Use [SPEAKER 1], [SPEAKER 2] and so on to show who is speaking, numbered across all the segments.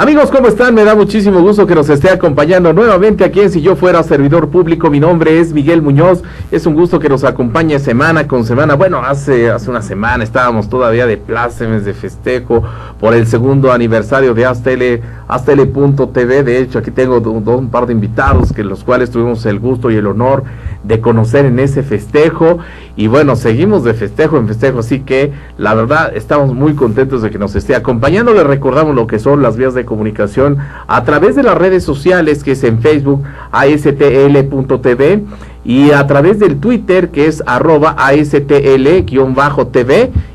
[SPEAKER 1] Amigos, ¿cómo están? Me da muchísimo gusto que nos esté acompañando nuevamente aquí en Si Yo Fuera Servidor Público. Mi nombre es Miguel Muñoz. Es un gusto que nos acompañe semana con semana. Bueno, hace una semana estábamos todavía de plácemes, de festejo por el segundo aniversario de Aztele.tv. De hecho, aquí tengo un par de invitados que los cuales tuvimos el gusto y el honor de conocer en ese festejo. Y bueno, seguimos de festejo en festejo, así que la verdad estamos muy contentos de que nos esté acompañando. Les recordamos lo que son las vías de comunicación a través de las redes sociales, que es en Facebook ASTL.tv, y a través del Twitter, que es @ASTL_TV,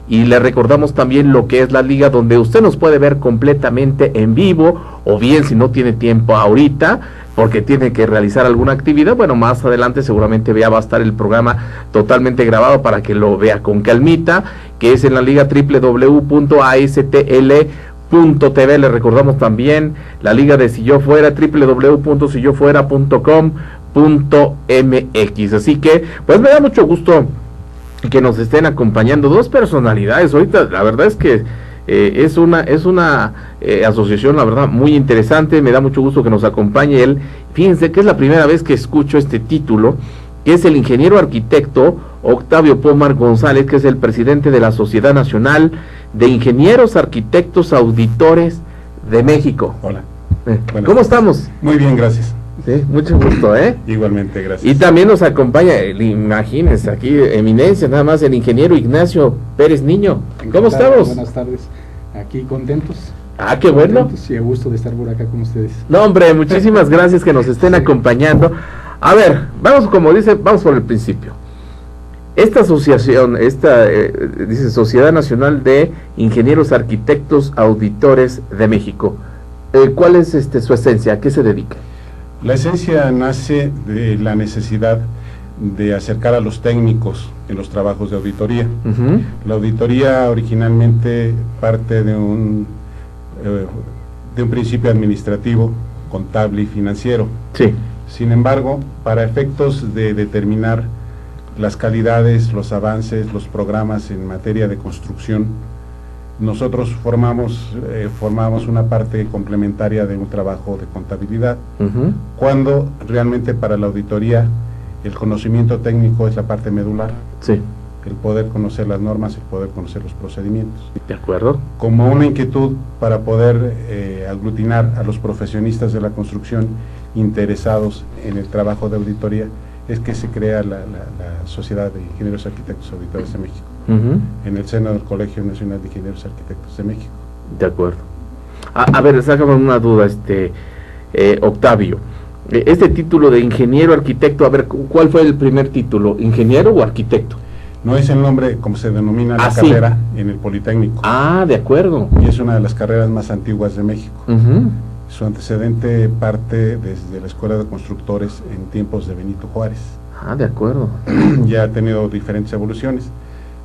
[SPEAKER 1] y le recordamos también lo que es la liga, donde usted nos puede ver completamente en vivo, o bien si no tiene tiempo ahorita porque tiene que realizar alguna actividad, bueno, más adelante seguramente ya va a estar el programa totalmente grabado para que lo vea con calmita, que es en la liga www.astl.tv. Le recordamos también la liga de Si Yo Fuera, www.siyofuera.com.mx. Así que, pues me da mucho gusto que nos estén acompañando dos personalidades. Ahorita la verdad es que es una asociación, la verdad, muy interesante. Me da mucho gusto que nos acompañe él. Fíjense que es la primera vez que escucho este título, que es el ingeniero arquitecto Octavio Pomar González, que es el presidente de la Sociedad Nacional de Ingenieros Arquitectos Auditores de México.
[SPEAKER 2] Hola.
[SPEAKER 1] ¿Cómo estamos?
[SPEAKER 2] Muy bien, gracias.
[SPEAKER 1] Sí, mucho gusto,
[SPEAKER 2] Igualmente, gracias.
[SPEAKER 1] Y también nos acompaña, imagínense, aquí, eminencia, nada más, el ingeniero Ignacio Pérez Niño. ¿Cómo estamos?
[SPEAKER 3] Buenas tardes, aquí contentos.
[SPEAKER 1] Ah, qué bueno.
[SPEAKER 3] Contentos y a gusto de estar por acá con ustedes.
[SPEAKER 1] No, hombre, muchísimas gracias que nos estén acompañando. A ver, vamos, como dice, vamos por el principio. Esta asociación, dice Sociedad Nacional de Ingenieros Arquitectos Auditores de México, ¿cuál es su esencia? ¿A qué se dedica?
[SPEAKER 2] La esencia nace de la necesidad de acercar a los técnicos en los trabajos de auditoría. La auditoría originalmente parte de un principio administrativo, contable y financiero.
[SPEAKER 1] Sí.
[SPEAKER 2] Sin embargo, para efectos de determinar las calidades, los avances, los programas en materia de construcción, nosotros formamos una parte complementaria de un trabajo de contabilidad, cuando realmente para la auditoría el conocimiento técnico es la parte medular.
[SPEAKER 1] Sí.
[SPEAKER 2] El poder conocer las normas, el poder conocer los procedimientos.
[SPEAKER 1] De acuerdo.
[SPEAKER 2] Como una inquietud para poder aglutinar a los profesionistas de la construcción interesados en el trabajo de auditoría, es que se crea la Sociedad de Ingenieros Arquitectos Auditores de México, en el seno del Colegio Nacional de Ingenieros Arquitectos de México.
[SPEAKER 1] De acuerdo. A ver, sácame una duda, Octavio. Este título de ingeniero arquitecto, a ver, ¿cuál fue el primer título? ¿Ingeniero o arquitecto?
[SPEAKER 2] No es el nombre como se denomina la
[SPEAKER 1] sí.
[SPEAKER 2] carrera en el Politécnico.
[SPEAKER 1] Ah, de acuerdo.
[SPEAKER 2] Y es una de las carreras más antiguas de México. Su antecedente parte desde la Escuela de Constructores en tiempos de Benito Juárez.
[SPEAKER 1] Ah, de acuerdo.
[SPEAKER 2] Ya ha tenido diferentes evoluciones.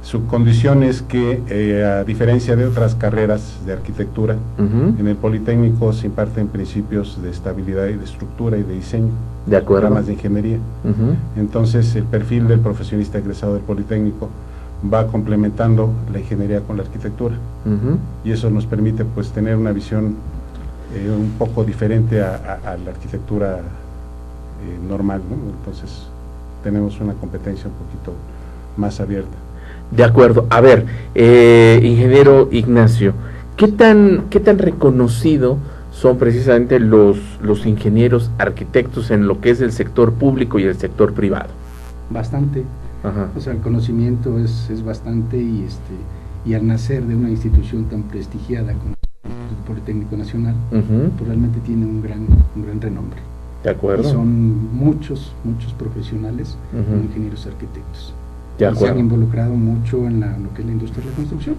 [SPEAKER 2] Su condición es que, a diferencia de otras carreras de arquitectura, en el Politécnico se imparten principios de estabilidad y de estructura y de diseño.
[SPEAKER 1] De acuerdo.
[SPEAKER 2] Programas de ingeniería. Entonces, el perfil del profesionista egresado del Politécnico va complementando la ingeniería con la arquitectura. Y eso nos permite, pues, tener una visión un poco diferente a la arquitectura normal, ¿no? Entonces tenemos una competencia un poquito más abierta.
[SPEAKER 1] De acuerdo. A ver, ingeniero Ignacio, ¿qué tan reconocido son precisamente los ingenieros arquitectos en lo que es el sector público y el sector privado?
[SPEAKER 3] Bastante.
[SPEAKER 1] Ajá.
[SPEAKER 3] O sea, el conocimiento es bastante, y al nacer de una institución tan prestigiada como el Politécnico Nacional, pues realmente tiene un gran renombre.
[SPEAKER 1] De acuerdo.
[SPEAKER 3] Y son muchos profesionales como ingenieros arquitectos.
[SPEAKER 1] De
[SPEAKER 3] y se
[SPEAKER 1] acuerdo.
[SPEAKER 3] han involucrado mucho en lo que es la industria de la construcción,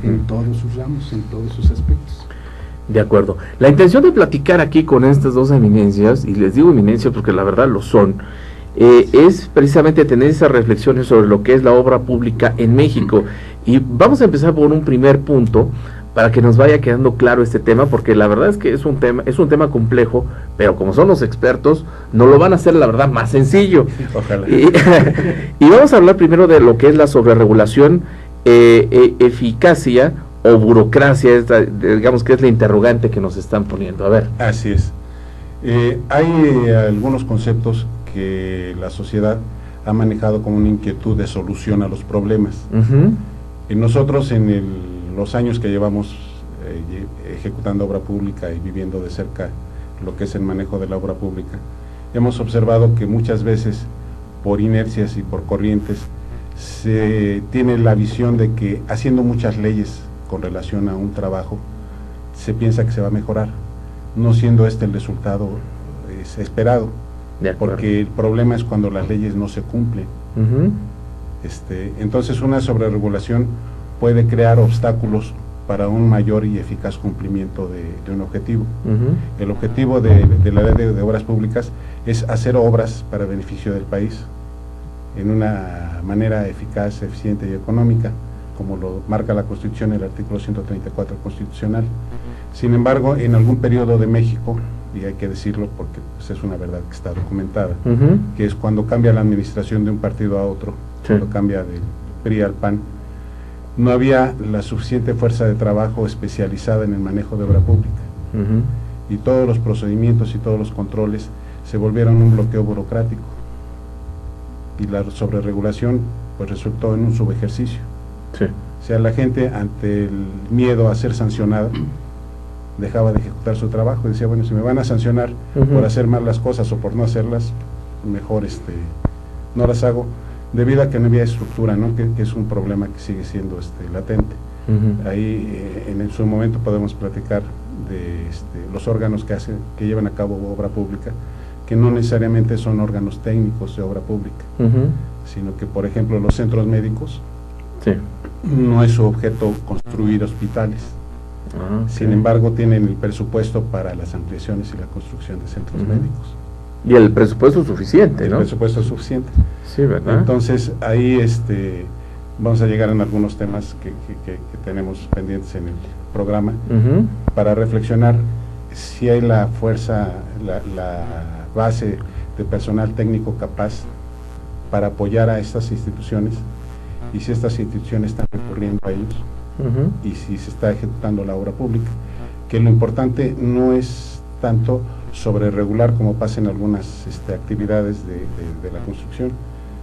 [SPEAKER 3] en todos sus ramos, en todos sus aspectos.
[SPEAKER 1] De acuerdo. La intención de platicar aquí con estas dos eminencias, y les digo eminencias porque la verdad lo son, es precisamente tener esas reflexiones sobre lo que es la obra pública en México. Y vamos a empezar por un primer punto para que nos vaya quedando claro este tema, porque la verdad es que es un tema complejo, pero como son los expertos, nos lo van a hacer, la verdad, más sencillo.
[SPEAKER 2] Ojalá.
[SPEAKER 1] Y vamos a hablar primero de lo que es la sobreregulación, eficacia o burocracia, digamos que es la interrogante que nos están poniendo. A ver.
[SPEAKER 2] Así es. Hay algunos conceptos que la sociedad ha manejado como una inquietud de solución a los problemas. Y nosotros los años que llevamos ejecutando obra pública y viviendo de cerca lo que es el manejo de la obra pública, hemos observado que muchas veces por inercias y por corrientes se tiene la visión de que haciendo muchas leyes con relación a un trabajo se piensa que se va a mejorar, no siendo este el resultado esperado, porque el problema es cuando las leyes no se cumplen. Entonces una sobreregulación puede crear obstáculos para un mayor y eficaz cumplimiento de un objetivo. El objetivo de la ley de obras públicas es hacer obras para beneficio del país en una manera eficaz, eficiente y económica, como lo marca la Constitución, el artículo 134 constitucional. Sin embargo, en algún periodo de México, y hay que decirlo porque pues, es una verdad que está documentada, que es cuando cambia la administración de un partido a otro, cuando cambia del PRI al PAN, no había la suficiente fuerza de trabajo especializada en el manejo de obra pública. Y todos los procedimientos y todos los controles se volvieron un bloqueo burocrático. Y la sobreregulación pues resultó en un subejercicio. O sea, la gente ante el miedo a ser sancionada dejaba de ejecutar su trabajo y decía, bueno, si me van a sancionar por hacer mal las cosas o por no hacerlas, mejor no las hago, debido a que no había estructura, ¿no? Que es un problema que sigue siendo latente. Ahí en su momento podemos platicar de los órganos que llevan a cabo obra pública, que no necesariamente son órganos técnicos de obra pública, sino que, por ejemplo, los centros médicos, no es su objeto construir hospitales. Sin embargo, tienen el presupuesto para las ampliaciones y la construcción de centros médicos.
[SPEAKER 1] Y el presupuesto es suficiente, ¿no?
[SPEAKER 2] El presupuesto es suficiente.
[SPEAKER 1] Sí, ¿verdad?
[SPEAKER 2] Entonces, ahí vamos a llegar en algunos temas que tenemos pendientes en el programa, para reflexionar si hay la fuerza, la base de personal técnico capaz para apoyar a estas instituciones, y si estas instituciones están recurriendo a ellos, y si se está ejecutando la obra pública, que lo importante no es tanto sobre regular como pasa en algunas actividades de la construcción,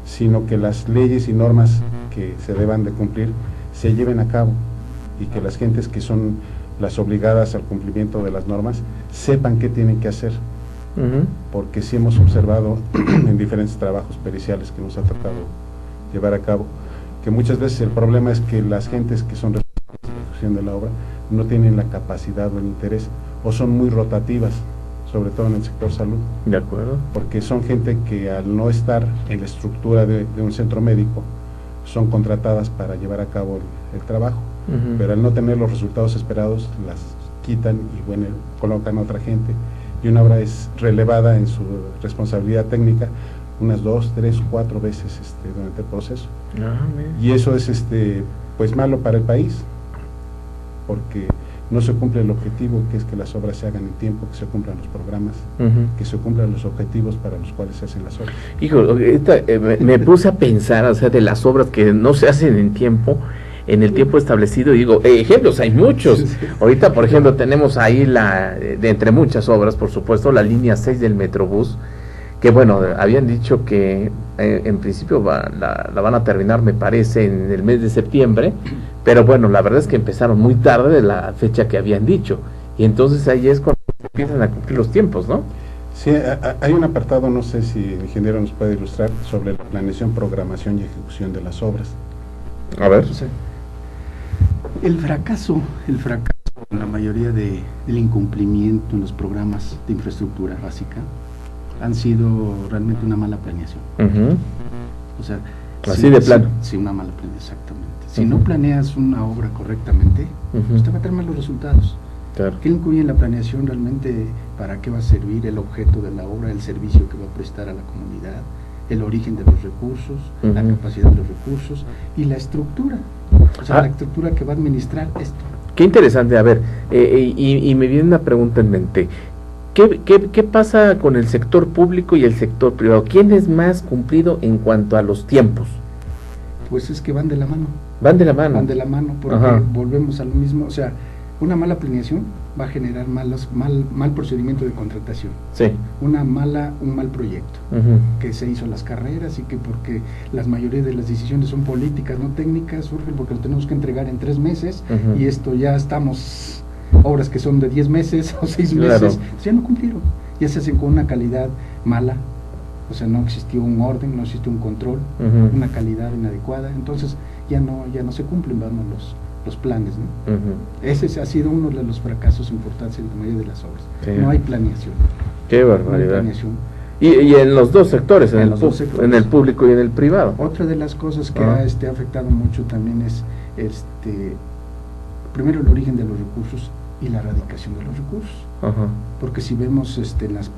[SPEAKER 2] sino que las leyes y normas que se deban de cumplir se lleven a cabo, y que las gentes que son las obligadas al cumplimiento de las normas sepan qué tienen que hacer, porque sí hemos observado en diferentes trabajos periciales que nos ha tocado llevar a cabo, que muchas veces el problema es que las gentes que son responsables de la ejecución de la obra no tienen la capacidad o el interés, o son muy rotativas, sobre todo en el sector salud.
[SPEAKER 1] De acuerdo.
[SPEAKER 2] Porque son gente que al no estar en la estructura de un centro médico, son contratadas para llevar a cabo el trabajo, pero al no tener los resultados esperados, las quitan y bueno, colocan a otra gente, y una obra es relevada en su responsabilidad técnica unas 2, 3, 4 veces durante el proceso. Y eso es pues malo para el país, porque no se cumple el objetivo, que es que las obras se hagan en tiempo, que se cumplan los programas, que se cumplan los objetivos para los cuales se hacen las obras.
[SPEAKER 1] Hijo, me puse a pensar, o sea, de las obras que no se hacen en tiempo, en el tiempo establecido, y digo, ejemplos hay muchos. Ahorita, por ejemplo, tenemos ahí de entre muchas obras, por supuesto, la línea 6 del Metrobús, que bueno, habían dicho que en principio la van a terminar, me parece, en el mes de septiembre, pero bueno, la verdad es que empezaron muy tarde de la fecha que habían dicho, y entonces ahí es cuando empiezan a cumplir los tiempos, ¿no?
[SPEAKER 2] Sí, hay un apartado, no sé si el ingeniero nos puede ilustrar, sobre la planeación, programación y ejecución de las obras.
[SPEAKER 1] A ver.
[SPEAKER 3] El fracaso en la mayoría del incumplimiento en los programas de infraestructura básica han sido realmente una mala planeación. O sea,
[SPEAKER 1] así de plano.
[SPEAKER 3] Sí, una mala planeación, exactamente. Si no planeas una obra correctamente, pues te va a tener malos resultados.
[SPEAKER 1] Claro.
[SPEAKER 3] ¿Qué incluye en la planeación realmente? ¿Para qué va a servir el objeto de la obra, el servicio que va a prestar a la comunidad, el origen de los recursos, la capacidad de los recursos y la estructura? O sea, la estructura que va a administrar esto.
[SPEAKER 1] Qué interesante. A ver, y me viene una pregunta en mente. ¿Qué pasa con el sector público y el sector privado? ¿Quién es más cumplido en cuanto a los tiempos?
[SPEAKER 3] Pues es que van de la mano.
[SPEAKER 1] Van de la mano.
[SPEAKER 3] Van de la mano, porque volvemos a lo mismo, o sea, una mala planeación va a generar mal procedimiento de contratación.
[SPEAKER 1] Sí.
[SPEAKER 3] Un mal proyecto, que se hizo las carreras y que porque la mayoría de las decisiones son políticas, no técnicas, surgen porque lo tenemos que entregar en 3 meses y esto ya estamos, obras que son de 10 meses o 6 meses, ya no cumplieron, ya se hacen con una calidad mala, o sea, no existió un orden, no existió un control, una calidad inadecuada, entonces ya no se cumplen, vamos, los planes, ¿no? Ese ha sido uno de los fracasos importantes en la mayoría de las obras. Sí. No hay planeación.
[SPEAKER 1] Qué barbaridad. Y en los dos sectores, en el público y en el privado.
[SPEAKER 3] Otra de las cosas que ha afectado mucho también es primero el origen de los recursos y la erradicación de los recursos. Porque si vemos en las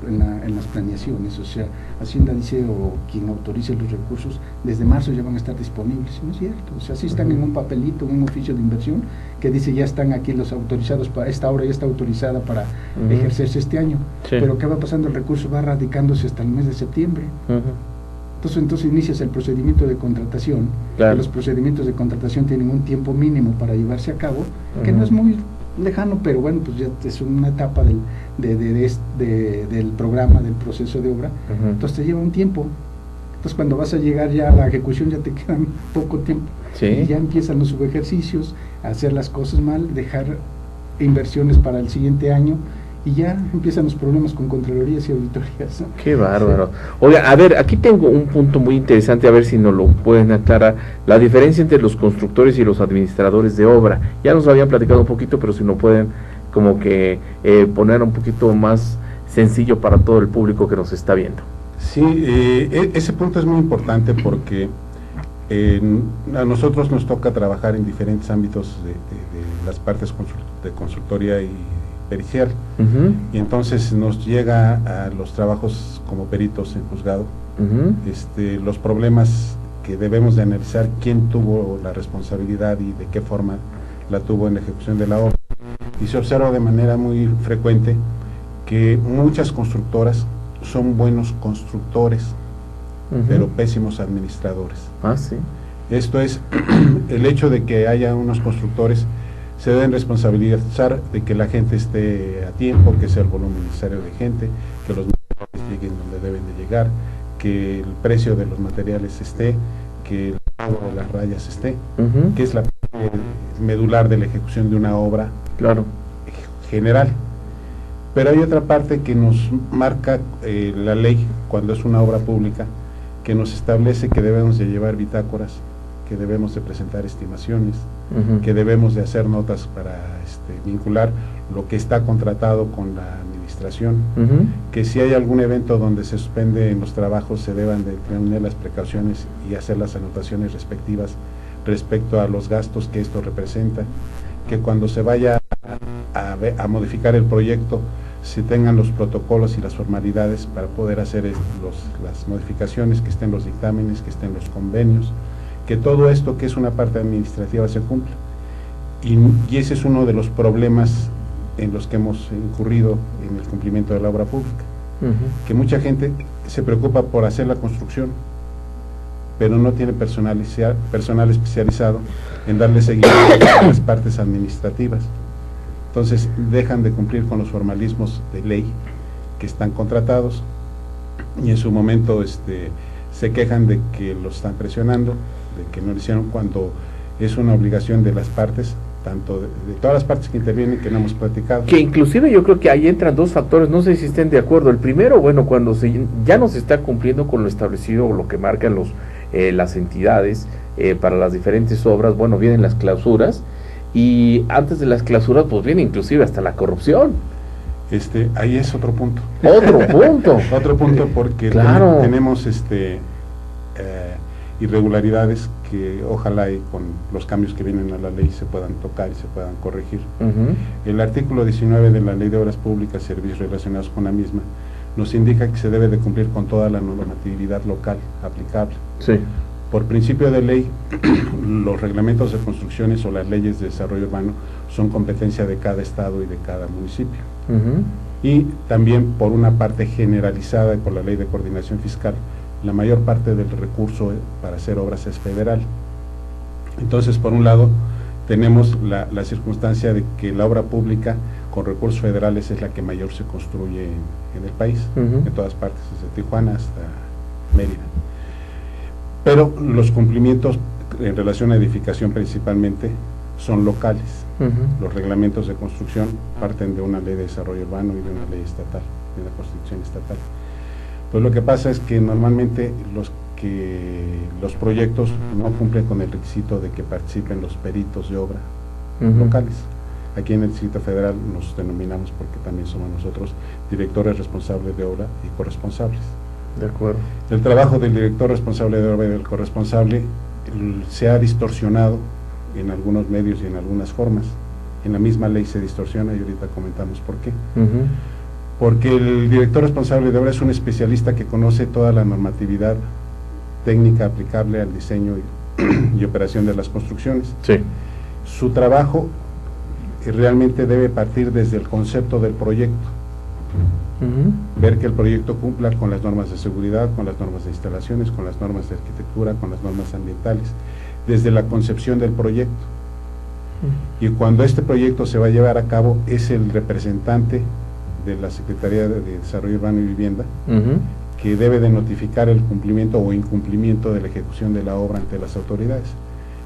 [SPEAKER 3] planeaciones, o sea, Hacienda dice, o quien autorice los recursos, desde marzo ya van a estar disponibles. No es cierto, o sea, sí están en un papelito, en un oficio de inversión, que dice ya están aquí los autorizados, para esta obra ya está autorizada para ejercerse este año. Sí. Pero ¿qué va pasando? El recurso va radicándose hasta el mes de septiembre. Entonces inicias el procedimiento de contratación. Claro. Los procedimientos de contratación tienen un tiempo mínimo para llevarse a cabo, que no es muy lejano, pero bueno, pues ya es una etapa del programa, del proceso de obra, entonces te lleva un tiempo. Entonces cuando vas a llegar ya a la ejecución ya te quedan poco tiempo, y ya empiezan los subejercicios, a hacer las cosas mal, dejar inversiones para el siguiente año, y ya empiezan los problemas con contralorías y auditorías, ¿no?
[SPEAKER 1] Qué bárbaro. Oiga, a ver, aquí tengo un punto muy interesante, a ver si nos lo pueden aclarar, la diferencia entre los constructores y los administradores de obra. Ya nos habían platicado un poquito, pero si no pueden como que poner un poquito más sencillo para todo el público que nos está viendo.
[SPEAKER 2] Sí, ese punto es muy importante porque a nosotros nos toca trabajar en diferentes ámbitos de las partes de consultoría y pericial, y entonces nos llega a los trabajos como peritos en juzgado, los problemas que debemos de analizar, quién tuvo la responsabilidad y de qué forma la tuvo en la ejecución de la obra, y se observa de manera muy frecuente que muchas constructoras son buenos constructores, pero pésimos administradores.
[SPEAKER 1] Sí.
[SPEAKER 2] Esto es, el hecho de que haya unos constructores se deben responsabilizar de que la gente esté a tiempo, que sea el volumen necesario de gente, que los materiales lleguen donde deben de llegar, que el precio de los materiales esté, que el pago de las rayas esté, que es la parte medular de la ejecución de una obra general. Pero hay otra parte que nos marca la ley cuando es una obra pública, que nos establece que debemos de llevar bitácoras, que debemos de presentar estimaciones, que debemos de hacer notas para vincular lo que está contratado con la administración, que si hay algún evento donde se suspenden los trabajos se deban de tener las precauciones y hacer las anotaciones respectivas respecto a los gastos que esto representa, que cuando se vaya a modificar el proyecto se tengan los protocolos y las formalidades para poder hacer las modificaciones, que estén los dictámenes, que estén los convenios, que todo esto que es una parte administrativa se cumpla. Y ese es uno de los problemas en los que hemos incurrido en el cumplimiento de la obra pública, que mucha gente se preocupa por hacer la construcción, pero no tiene personal especializado en darle seguimiento a las partes administrativas. Entonces dejan de cumplir con los formalismos de ley que están contratados, y en su momento se quejan de que los están presionando, de que no lo hicieron, cuando es una obligación de las partes, tanto de todas las partes que intervienen, que no hemos platicado.
[SPEAKER 1] Que inclusive yo creo que ahí entran dos factores, no sé si estén de acuerdo. El primero, bueno, cuando ya no se está cumpliendo con lo establecido o lo que marcan las entidades para las diferentes obras, bueno, vienen las clausuras, y antes de las clausuras pues viene inclusive hasta la corrupción.
[SPEAKER 2] Ahí es otro punto.
[SPEAKER 1] Otro punto
[SPEAKER 2] porque tenemos irregularidades que ojalá y con los cambios que vienen a la ley se puedan tocar y se puedan corregir. El artículo 19 de la Ley de Obras Públicas y Servicios relacionados con la misma nos indica que se debe de cumplir con toda la normatividad local aplicable.
[SPEAKER 1] Sí.
[SPEAKER 2] Por principio de ley, los reglamentos de construcciones o las leyes de desarrollo urbano son competencia de cada estado y de cada municipio. Y también por una parte generalizada y por la Ley de Coordinación Fiscal, la mayor parte del recurso para hacer obras es federal. Entonces, por un lado, tenemos la circunstancia de que la obra pública con recursos federales es la que mayor se construye en el país, en todas partes, desde Tijuana hasta Mérida. Pero los cumplimientos en relación a edificación principalmente son locales. Los reglamentos de construcción parten de una ley de desarrollo urbano y de una ley estatal, de una constitución estatal. Pues lo que pasa es que normalmente los proyectos no cumplen con el requisito de que participen los peritos de obra locales. Aquí en el Distrito Federal nos denominamos, porque también somos nosotros directores responsables de obra y corresponsables.
[SPEAKER 1] De acuerdo. El
[SPEAKER 2] trabajo del director responsable de obra y del corresponsable se ha distorsionado en algunos medios y en algunas formas. En la misma ley se distorsiona y ahorita comentamos por qué. Porque el director responsable de obra es un especialista que conoce toda la normatividad técnica aplicable al diseño y operación de las construcciones.
[SPEAKER 1] Sí.
[SPEAKER 2] Su trabajo realmente debe partir desde el concepto del proyecto. Ver que el proyecto cumpla con las normas de seguridad, con las normas de instalaciones, con las normas de arquitectura, con las normas ambientales, desde la concepción del proyecto. Y cuando este proyecto se va a llevar a cabo, es el representante de la Secretaría de Desarrollo Urbano y Vivienda que debe de notificar el cumplimiento o incumplimiento de la ejecución de la obra ante las autoridades.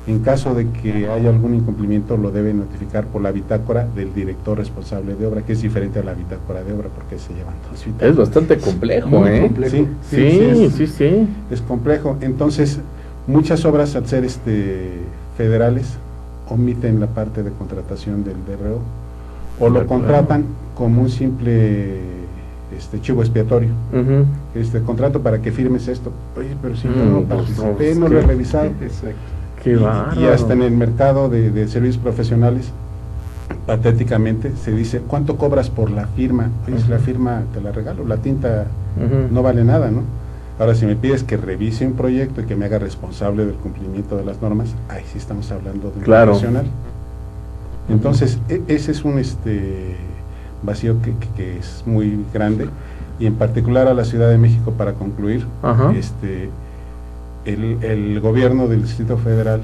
[SPEAKER 2] En caso de que haya algún incumplimiento, lo debe notificar por la bitácora del director responsable de obra, que es diferente a la bitácora de obra, porque se llevan dos bitácoras.
[SPEAKER 1] Es bastante complejo,
[SPEAKER 2] complejo.
[SPEAKER 1] Sí.
[SPEAKER 2] Es complejo. Entonces, muchas obras, al ser federales, omiten la parte de contratación del DRO, o lo contratan como un simple chivo expiatorio. Contrato para que firmes esto. Oye, pero si yo no participé, no lo he revisado.
[SPEAKER 3] Exacto.
[SPEAKER 2] Y hasta en el mercado de servicios profesionales, patéticamente, se dice, ¿cuánto cobras por la firma? Oye, si la firma te la regalo, la tinta no vale nada, ¿no? Ahora, si me pides que revise un proyecto y que me haga responsable del cumplimiento de las normas, ahí sí estamos hablando de un profesional. Entonces, ese es un vacío que es muy grande, y en particular a la Ciudad de México, para concluir, el gobierno del Distrito Federal,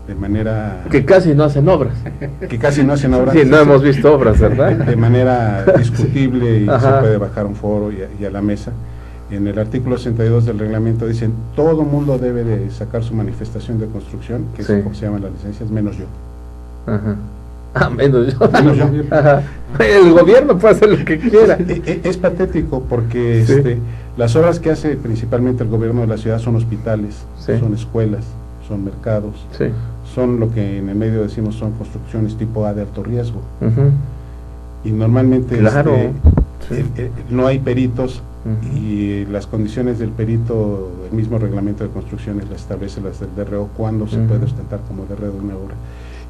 [SPEAKER 2] de manera...
[SPEAKER 1] Que casi no hacen obras.
[SPEAKER 2] Sí,
[SPEAKER 1] no hemos visto obras, ¿verdad?
[SPEAKER 2] De manera discutible, y se puede bajar un foro y a la mesa. En el artículo 62 del reglamento dicen, todo mundo debe de sacar su manifestación de construcción, que es como se llaman las licencias, menos yo.
[SPEAKER 1] Menos yo. El gobierno puede hacer lo que quiera.
[SPEAKER 2] Es patético, porque las obras que hace principalmente el gobierno de la ciudad son hospitales, son escuelas, son mercados, son lo que en el medio decimos son construcciones tipo A de alto riesgo. Y normalmente no hay peritos, y las condiciones del perito, el mismo reglamento de construcciones las establece, las del DRO, cuándo se puede ostentar como DRO de una obra,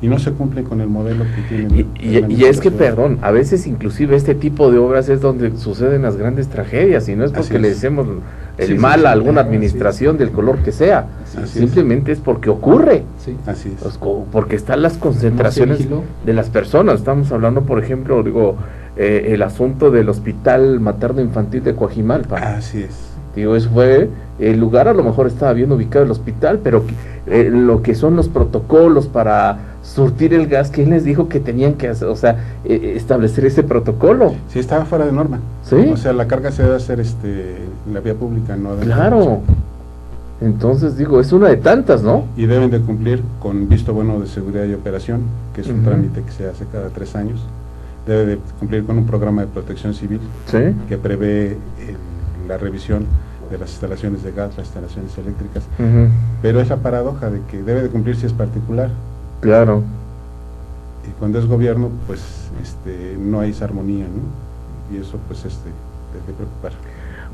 [SPEAKER 2] y no se cumple con el modelo que tienen.
[SPEAKER 1] Y es que, perdón, a veces inclusive este tipo de obras es donde suceden las grandes tragedias, y no es porque le decimos el mal a alguna administración del color que sea, simplemente es porque ocurre.
[SPEAKER 2] Así es.
[SPEAKER 1] Porque están las concentraciones de las personas. Estamos hablando, por ejemplo, el asunto del Hospital Materno Infantil de Coajimalpa.
[SPEAKER 2] Así es.
[SPEAKER 1] Eso fue el lugar, a lo mejor estaba bien ubicado el hospital, pero lo que son los protocolos para surtir el gas, ¿quién les dijo que tenían que hacer, establecer ese protocolo?
[SPEAKER 2] Sí, estaba fuera de norma. O sea, la carga se debe hacer en la vía pública, no de...
[SPEAKER 1] Claro. Entonces, es una de tantas, ¿no?
[SPEAKER 2] Y deben de cumplir con visto bueno de seguridad y operación, que es un trámite que se hace cada 3 años. Debe de cumplir con un programa de protección civil que prevé la revisión de las instalaciones de gas, las instalaciones eléctricas, pero es la paradoja de que debe de cumplir si es particular.
[SPEAKER 1] Claro.
[SPEAKER 2] Y cuando es gobierno, pues no hay esa armonía, ¿no? Y eso pues debe preocupar.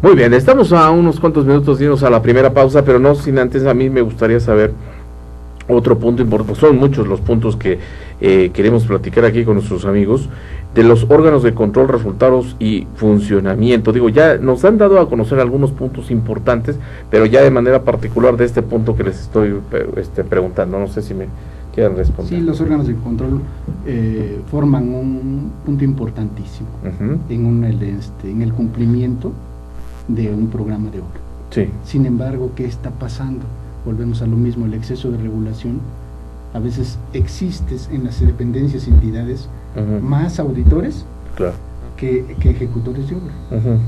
[SPEAKER 1] Muy bien, estamos a unos cuantos minutos de irnos a la primera pausa, pero no sin antes, a mí me gustaría saber otro punto importante. Son muchos los puntos que queremos platicar aquí con nuestros amigos, de los órganos de control, resultados y funcionamiento. Ya nos han dado a conocer algunos puntos importantes, pero ya de manera particular de este punto que les estoy preguntando, no sé si me quieran responder.
[SPEAKER 3] Sí, los órganos de control forman un punto importantísimo en el cumplimiento de un programa de obra. Sin embargo, ¿qué está pasando? Volvemos a lo mismo, el exceso de regulación a veces existes en las dependencias y entidades más auditores que ejecutores de obra,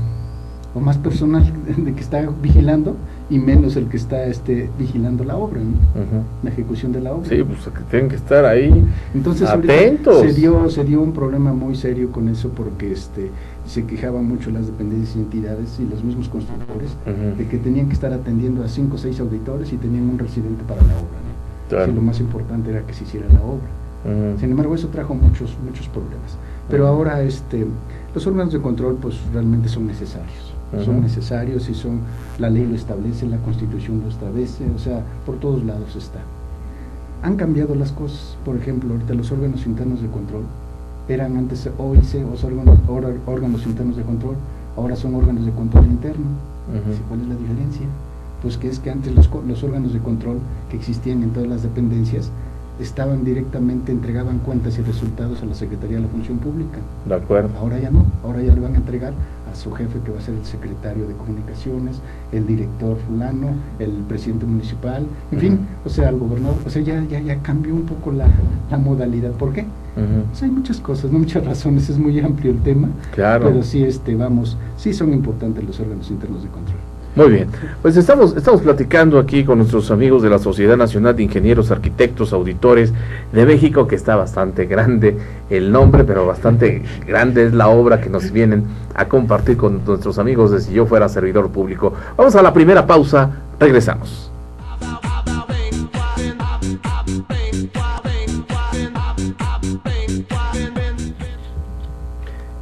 [SPEAKER 3] o más personal de que está vigilando y menos el que está vigilando la obra, ¿no? La ejecución de la obra.
[SPEAKER 1] Sí, pues que tienen que estar ahí.
[SPEAKER 3] Entonces
[SPEAKER 1] atentos.
[SPEAKER 3] Se dio un problema muy serio con eso, porque se quejaban mucho las dependencias y entidades y los mismos constructores de que tenían que estar atendiendo a 5 o 6 auditores y tenían un residente para la obra, ¿no?
[SPEAKER 1] Claro.
[SPEAKER 3] Sí, lo más importante era que se hiciera la obra. Sin embargo, eso trajo muchos problemas. Pero ahora los órganos de control pues realmente son necesarios. Son necesarios y la ley lo establece, la Constitución lo establece, o sea, por todos lados está. Han cambiado las cosas. Por ejemplo, ahorita los órganos internos de control eran antes OIC, órganos internos de control, ahora son órganos de control interno. ¿Cuál es la diferencia? Pues que es que antes los órganos de control que existían en todas las dependencias estaban directamente, entregaban cuentas y resultados a la Secretaría de la Función Pública.
[SPEAKER 1] De acuerdo.
[SPEAKER 3] Ahora ya no, ahora ya le van a entregar a su jefe, que va a ser el secretario de Comunicaciones, el director fulano, el presidente municipal, en fin, o sea, al gobernador. O sea, ya cambió un poco la modalidad. ¿Por qué? Pues hay muchas cosas, no muchas razones, es muy amplio el tema.
[SPEAKER 1] Claro.
[SPEAKER 3] Pero sí, sí son importantes los órganos internos de control.
[SPEAKER 1] Muy bien, pues estamos platicando aquí con nuestros amigos de la Sociedad Nacional de Ingenieros, Arquitectos, Auditores de México, que está bastante grande el nombre, pero bastante grande es la obra que nos vienen a compartir con nuestros amigos de Si Yo Fuera Servidor Público. Vamos a la primera pausa, regresamos.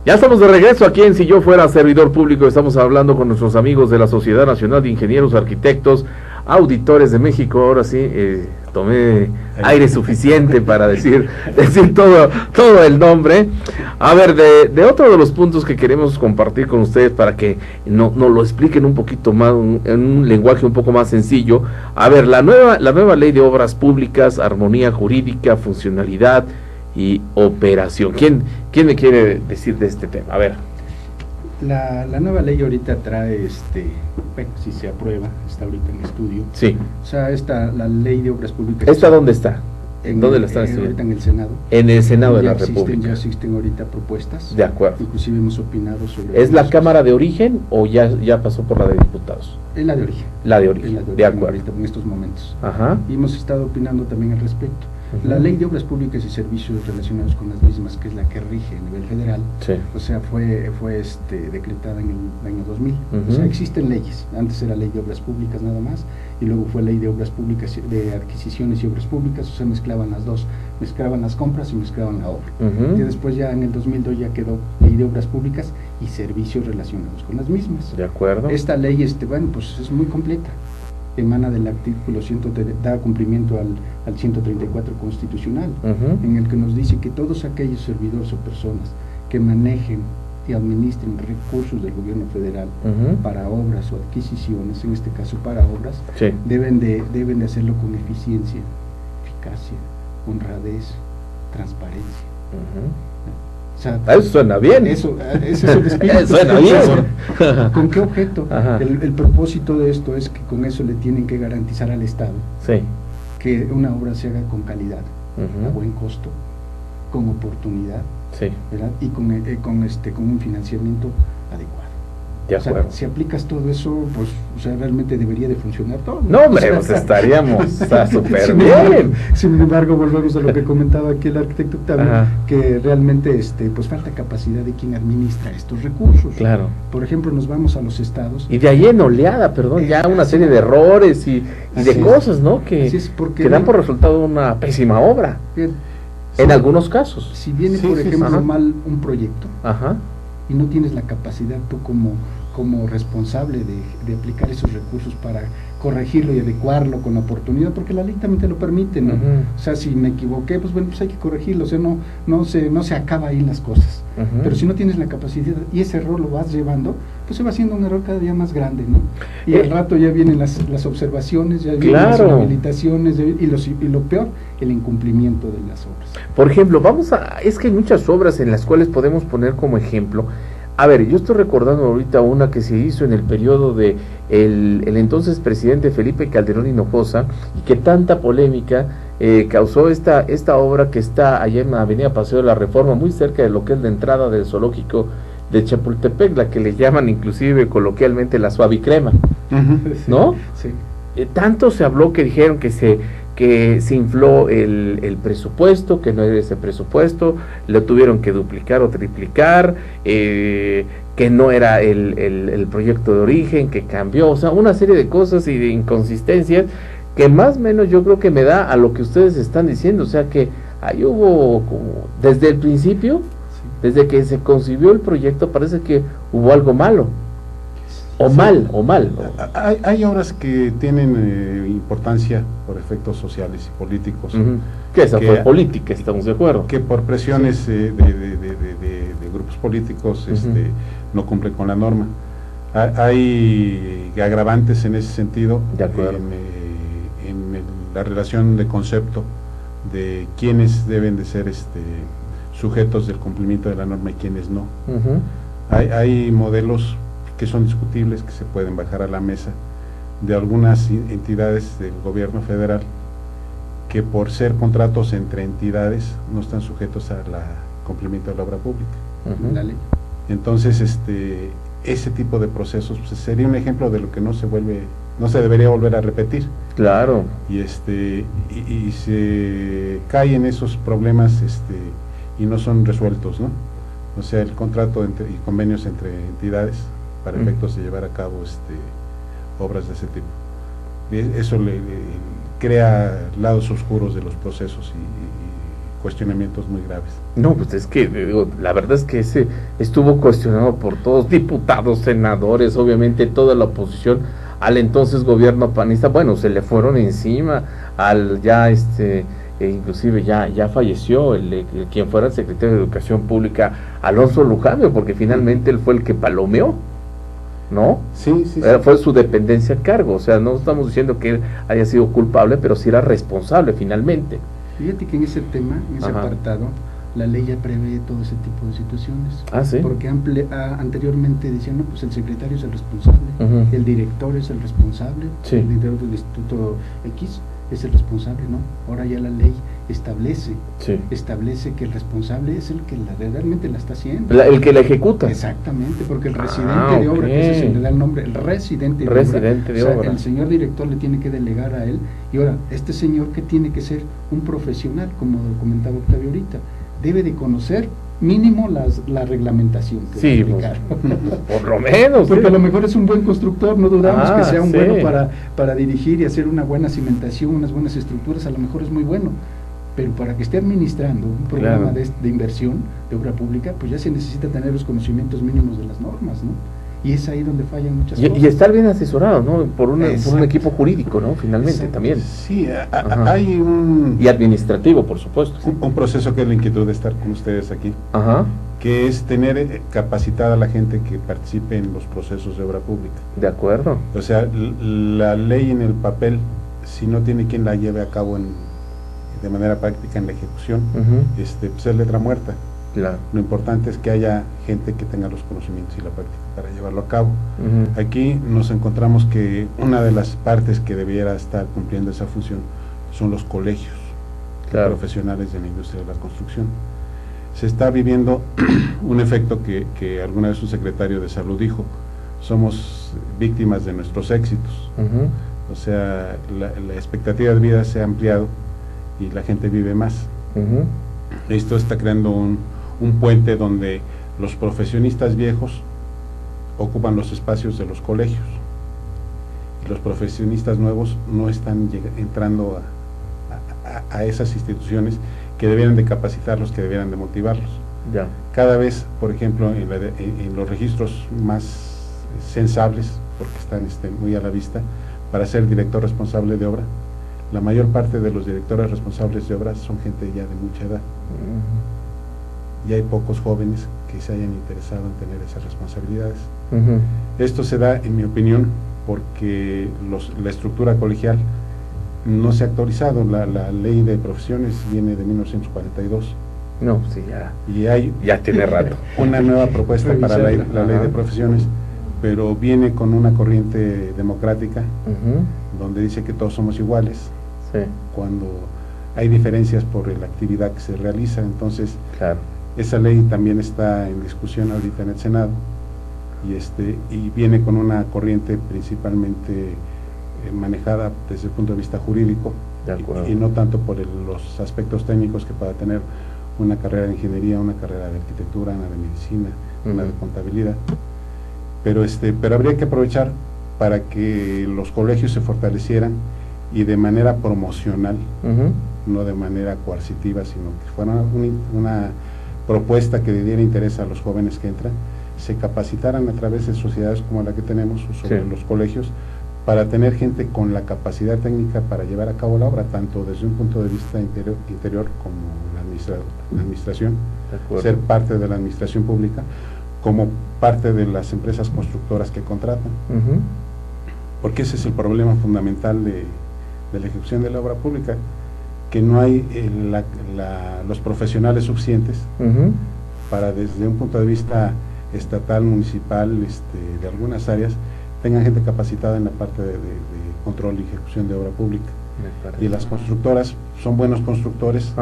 [SPEAKER 1] Ya estamos de regreso aquí en Si Yo Fuera Servidor Público. Estamos hablando con nuestros amigos de la Sociedad Nacional de Ingenieros, Arquitectos, Auditores de México. Ahora sí, tomé aire suficiente para decir todo el nombre. A ver, de otro de los puntos que queremos compartir con ustedes para que nos lo expliquen un poquito más, en un lenguaje un poco más sencillo. A ver, la nueva ley de obras públicas, armonía jurídica, funcionalidad y operación. ¿Quién me quiere decir de este tema? A ver.
[SPEAKER 3] La nueva ley ahorita trae, bueno, si se aprueba, está ahorita en estudio.
[SPEAKER 1] Sí.
[SPEAKER 3] O sea, la ley de obras públicas.
[SPEAKER 1] ¿Esta dónde está? ¿Dónde la están
[SPEAKER 3] estudiando? Ahorita en el Senado.
[SPEAKER 1] En el Senado de la República.
[SPEAKER 3] Ya existen ahorita propuestas.
[SPEAKER 1] De acuerdo.
[SPEAKER 3] Inclusive hemos opinado sobre...
[SPEAKER 1] ¿Es la Cámara de origen o ya pasó por la de diputados?
[SPEAKER 3] Es la de origen.
[SPEAKER 1] La de origen, de acuerdo.
[SPEAKER 3] Ahorita, en estos momentos.
[SPEAKER 1] Ajá.
[SPEAKER 3] Y hemos estado opinando también al respecto. La ley de obras públicas y servicios relacionados con las mismas, que es la que rige a nivel federal, sí. O sea, fue decretada en el año 2000. O sea, existen leyes. Antes era ley de obras públicas nada más, y luego fue ley de obras públicas, de adquisiciones y obras públicas. O sea, mezclaban las dos, mezclaban las compras y mezclaban la obra. Y después ya en el 2002 ya quedó ley de obras públicas y servicios relacionados con las mismas.
[SPEAKER 1] De acuerdo.
[SPEAKER 3] Esta ley, bueno, pues es muy completa. Emana del artículo da cumplimiento al 134 constitucional, en el que nos dice que todos aquellos servidores o personas que manejen y administren recursos del gobierno federal para obras o adquisiciones, en este caso para obras, sí, deben de hacerlo con eficiencia, eficacia, honradez, transparencia. O sea,
[SPEAKER 1] eso suena bien.
[SPEAKER 3] Eso es el espíritu.
[SPEAKER 1] Suena bien.
[SPEAKER 3] ¿Con qué objeto? El propósito de esto es que con eso le tienen que garantizar al Estado, sí, que una obra se haga con calidad, a buen costo, con oportunidad, sí, ¿verdad? Y con un financiamiento adecuado.
[SPEAKER 1] De acuerdo.
[SPEAKER 3] O sea, si aplicas todo eso, pues, o sea, realmente debería de funcionar todo.
[SPEAKER 1] No, hombre, pues estaríamos súper bien.
[SPEAKER 3] Sin embargo, volvemos a lo que comentaba aquí el arquitecto Octavio, que realmente, pues falta capacidad de quien administra estos recursos.
[SPEAKER 1] Claro.
[SPEAKER 3] Por ejemplo, nos vamos a los estados.
[SPEAKER 1] Y de ahí en oleada, ya una serie de errores y de cosas, ¿no? Que dan por resultado una pésima obra. Bien. En algunos casos.
[SPEAKER 3] Si viene, por ejemplo, mal un proyecto, y no tienes la capacidad tú como responsable de aplicar esos recursos para corregirlo y adecuarlo con la oportunidad, porque la ley también te lo permite, ¿no? O sea, si me equivoqué, pues bueno, pues hay que corregirlo, o sea, no se acaba ahí las cosas. Pero si no tienes la capacidad y ese error lo vas llevando, pues se va haciendo un error cada día más grande, ¿no? Y al rato ya vienen las observaciones, ya vienen las rehabilitaciones, y lo peor, el incumplimiento de las obras.
[SPEAKER 1] Por ejemplo, es que hay muchas obras en las cuales podemos poner como ejemplo. A ver, yo estoy recordando ahorita una que se hizo en el periodo de el entonces presidente Felipe Calderón Hinojosa, y que tanta polémica causó esta obra que está allá en la avenida Paseo de la Reforma, muy cerca de lo que es la entrada del zoológico de Chapultepec, la que le llaman inclusive coloquialmente la suavicrema, ¿no?
[SPEAKER 3] Sí.
[SPEAKER 1] Tanto se habló que dijeron que se infló el presupuesto, que no era ese presupuesto, lo tuvieron que duplicar o triplicar, que no era el proyecto de origen, que cambió, o sea, una serie de cosas y de inconsistencias que más o menos yo creo que me da a lo que ustedes están diciendo, o sea que ahí hubo como, desde el principio, desde que se concibió el proyecto, parece que hubo algo malo. O
[SPEAKER 2] sí.
[SPEAKER 1] mal.
[SPEAKER 2] Hay obras que tienen importancia por efectos sociales y políticos.
[SPEAKER 1] Que esa fue política, estamos de acuerdo.
[SPEAKER 2] Que por presiones de grupos políticos no cumplen con la norma. Hay agravantes en ese sentido,
[SPEAKER 1] de acuerdo.
[SPEAKER 2] En la relación de concepto de quiénes deben de ser sujetos del cumplimiento de la norma y quiénes no. Hay modelos que son discutibles, que se pueden bajar a la mesa, de algunas entidades del gobierno federal que por ser contratos entre entidades no están sujetos al cumplimiento de la obra pública.
[SPEAKER 3] La ley.
[SPEAKER 2] Entonces ese tipo de procesos pues, sería un ejemplo de lo que no se debería volver a repetir.
[SPEAKER 1] Claro.
[SPEAKER 2] Y se cae en esos problemas y no son resueltos, ¿no? O sea, el contrato y convenios entre entidades para efectos de llevar a cabo obras de ese tipo. Y eso le crea lados oscuros de los procesos y cuestionamientos muy graves.
[SPEAKER 1] No, pues es que digo, la verdad es que ese estuvo cuestionado por todos, diputados, senadores, obviamente toda la oposición al entonces gobierno panista. Bueno, se le fueron encima al ya inclusive ya falleció quien fuera el secretario de Educación Pública, Alonso Lujambio, porque finalmente él fue el que palomeó, ¿no?
[SPEAKER 2] Sí.
[SPEAKER 1] Fue su dependencia a cargo, o sea, no estamos diciendo que él haya sido culpable, pero sí era responsable finalmente.
[SPEAKER 3] Fíjate que en ese tema, en ese apartado, la ley ya prevé todo ese tipo de situaciones.
[SPEAKER 1] Ah, sí.
[SPEAKER 3] Porque anteriormente decían, no, pues el secretario es el responsable, el director es el responsable, el director del Instituto X es el responsable, ¿no? Ahora ya la ley establece que el responsable es el que realmente la está haciendo.
[SPEAKER 1] El que la ejecuta.
[SPEAKER 3] Exactamente, porque el residente de obra, que ese se le da el nombre, el residente de obra. El señor director le tiene que delegar a él, y ahora, este señor que tiene que ser un profesional, como comentaba Octavio ahorita, debe de conocer mínimo la reglamentación que va a aplicar.
[SPEAKER 1] Por lo menos.
[SPEAKER 3] Porque a lo mejor es un buen constructor, no dudamos que sea un bueno para dirigir y hacer una buena cimentación, unas buenas estructuras, a lo mejor es muy bueno, pero para que esté administrando un programa de inversión, de obra pública, pues ya se necesita tener los conocimientos mínimos de las normas, ¿no? Y es ahí donde fallan muchas cosas.
[SPEAKER 1] Y estar bien asesorado, ¿no? Por un equipo jurídico, ¿no? Finalmente, también.
[SPEAKER 2] Sí, hay
[SPEAKER 1] y administrativo, por supuesto.
[SPEAKER 2] Un proceso que es la inquietud de estar con ustedes aquí, que es tener capacitada a la gente que participe en los procesos de obra pública.
[SPEAKER 1] De acuerdo.
[SPEAKER 2] O sea, la ley en el papel, si no tiene quien la lleve a cabo de manera práctica en la ejecución, pues es letra muerta.
[SPEAKER 1] Claro.
[SPEAKER 2] Lo importante es que haya gente que tenga los conocimientos y la práctica para llevarlo a cabo. Aquí nos encontramos que una de las partes que debiera estar cumpliendo esa función son los colegios profesionales de la industria de la construcción. Se está viviendo un efecto que alguna vez un secretario de salud dijo: somos víctimas de nuestros éxitos. O sea, la expectativa de vida se ha ampliado y la gente vive más. Esto está creando un puente donde los profesionistas viejos ocupan los espacios de los colegios y los profesionistas nuevos no están entrando a esas instituciones que debieran de capacitarlos, que debieran de motivarlos. Cada vez, por ejemplo, en los registros más sensables, porque están muy a la vista, para ser director responsable de obra, la mayor parte de los directores responsables de obras son gente ya de mucha edad. Y hay pocos jóvenes que se hayan interesado en tener esas responsabilidades. Esto se da, en mi opinión, porque la estructura colegial no se ha actualizado. La ley de profesiones viene de 1942.
[SPEAKER 1] No, sí, ya.
[SPEAKER 2] Y
[SPEAKER 1] ya tiene rato.
[SPEAKER 2] Una nueva propuesta para la ley de profesiones, pero viene con una corriente democrática donde dice que todos somos iguales. Cuando hay diferencias por la actividad que se realiza. Entonces,
[SPEAKER 1] claro,
[SPEAKER 2] esa ley también está en discusión ahorita en el Senado, y viene con una corriente principalmente manejada desde el punto de vista jurídico, y no tanto por los aspectos técnicos que pueda tener una carrera de ingeniería, una carrera de arquitectura, una de medicina, una de contabilidad. Pero habría que aprovechar para que los colegios se fortalecieran y de manera promocional, no de manera coercitiva, sino que fuera una propuesta que le diera interés a los jóvenes que entran, se capacitaran a través de sociedades como la que tenemos sobre los colegios, para tener gente con la capacidad técnica para llevar a cabo la obra, tanto desde un punto de vista interior como la administración, ser parte de la administración pública, como parte de las empresas constructoras que contratan. Porque ese es el problema fundamental de la ejecución de la obra pública, que no hay los profesionales suficientes para, desde un punto de vista estatal, municipal, de algunas áreas, tengan gente capacitada en la parte de control y ejecución de obra pública. Y las constructoras son buenos constructores,